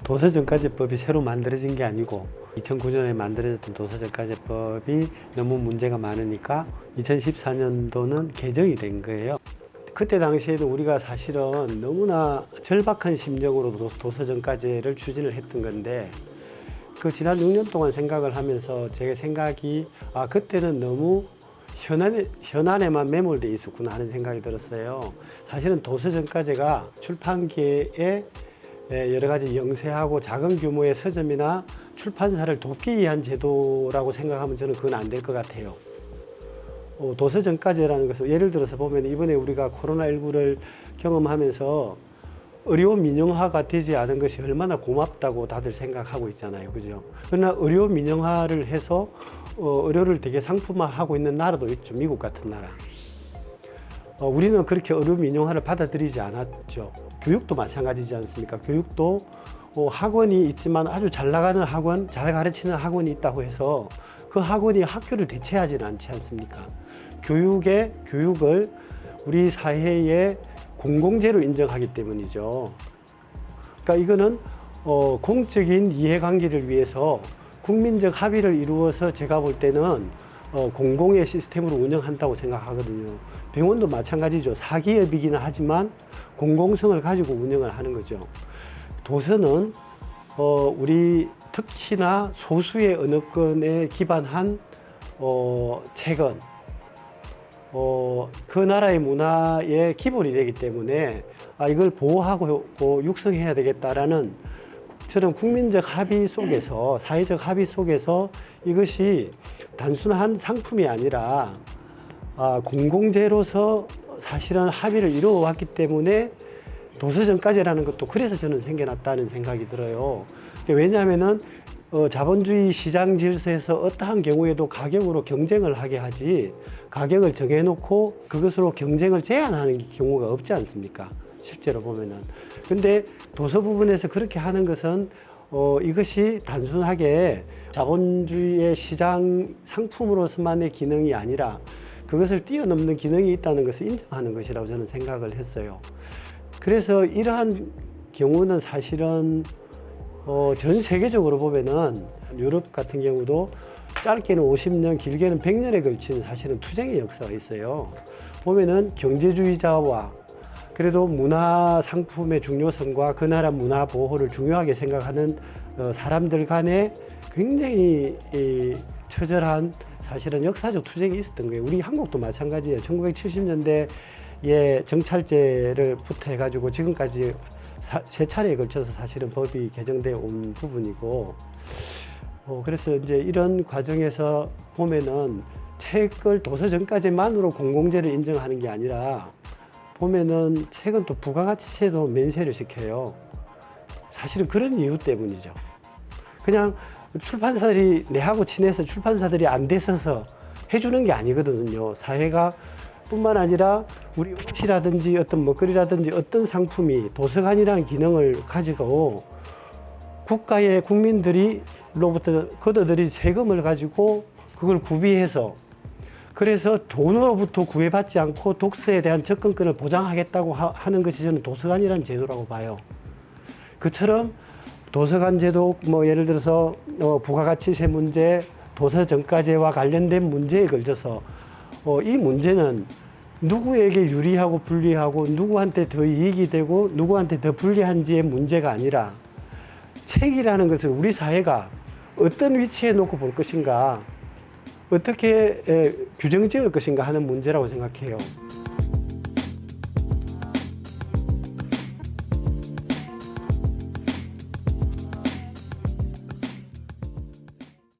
도서정가제법이 새로 만들어진 게 아니고 2009년에 만들어졌던 도서정가제법이 너무 문제가 많으니까 2014년도는 개정이 된 거예요. 그때 당시에도 우리가 사실은 너무나 절박한 심정으로 도서정가제를 추진을 했던 건데 그 지난 6년 동안 생각을 하면서 제 생각이 그때는 너무 현안에만 매몰되어 있었구나 하는 생각이 들었어요. 사실은 도서정가제가 출판계에 여러 가지 영세하고 작은 규모의 서점이나 출판사를 돕기 위한 제도라고 생각하면 저는 그건 안 될 것 같아요. 도서정가제라는 것은 예를 들어서 보면 이번에 우리가 코로나19를 경험하면서 의료 민영화가 되지 않은 것이 얼마나 고맙다고 다들 생각하고 있잖아요. 그죠? 그러나 의료 민영화를 해서 의료를 되게 상품화하고 있는 나라도 있죠. 미국 같은 나라. 우리는 그렇게 의료 민영화를 받아들이지 않았죠. 교육도 마찬가지지 않습니까? 교육도 학원이 있지만 아주 잘 나가는 학원, 잘 가르치는 학원이 있다고 해서 그 학원이 학교를 대체하지는 않지 않습니까? 교육을 우리 사회의 공공재로 인정하기 때문이죠. 그러니까 이거는 공적인 이해관계를 위해서 국민적 합의를 이루어서 제가 볼 때는 공공의 시스템으로 운영한다고 생각하거든요. 병원도 마찬가지죠. 사기업이기는 하지만 공공성을 가지고 운영을 하는 거죠. 도서는 우리 특히나 소수의 언어권에 기반한 책은 그 나라의 문화의 기본이 되기 때문에 이걸 보호하고 육성해야 되겠다라는 저는 국민적 합의 속에서 사회적 합의 속에서 이것이 단순한 상품이 아니라 공공재로서 사실은 합의를 이루어 왔기 때문에 도서정가제라는 것도 그래서 저는 생겨났다는 생각이 들어요. 왜냐하면은 자본주의 시장 질서에서 어떠한 경우에도 가격으로 경쟁을 하게 하지 가격을 정해놓고 그것으로 경쟁을 제한하는 경우가 없지 않습니까? 실제로 보면은. 근데 도서 부분에서 그렇게 하는 것은 이것이 단순하게 자본주의의 시장 상품으로서만의 기능이 아니라 그것을 뛰어넘는 기능이 있다는 것을 인정하는 것이라고 저는 생각을 했어요. 그래서 이러한 경우는 사실은 전 세계적으로 보면은 유럽 같은 경우도 짧게는 50년, 길게는 100년에 걸친 사실은 투쟁의 역사가 있어요. 보면은 경제주의자와 그래도 문화 상품의 중요성과 그 나라 문화 보호를 중요하게 생각하는 사람들 간에 굉장히 처절한 사실은 역사적 투쟁이 있었던 거예요. 우리 한국도 마찬가지예요. 1970년대에 정찰제를부터 해가지고 지금까지 세 차례에 걸쳐서 사실은 법이 개정되어 온 부분이고, 그래서 이제 이런 과정에서 보면은 책을 도서정가제만으로 공공재를 인정하는 게 아니라 보면은 책은 또 부가가치세도 면세를 시켜요. 사실은 그런 이유 때문이죠. 그냥 출판사들이 내하고 친해서 출판사들이 안 됐어서 해주는 게 아니거든요. 사회가 뿐만 아니라 우리 옷이라든지 어떤 먹거리라든지 어떤 상품이 도서관이라는 기능을 가지고 국가의 국민들로부터 걷어들인 세금을 가지고 그걸 구비해서 그래서 돈으로부터 구애받지 않고 독서에 대한 접근권을 보장하겠다고 하는 것이 저는 도서관이라는 제도라고 봐요. 그처럼 도서관 제도, 예를 들어서 부가가치세 문제, 도서정가제와 관련된 문제에 걸쳐서 이 문제는 누구에게 유리하고 불리하고 누구한테 더 이익이 되고 누구한테 더 불리한지의 문제가 아니라 책이라는 것을 우리 사회가 어떤 위치에 놓고 볼 것인가, 어떻게 규정 지을 것인가 하는 문제라고 생각해요.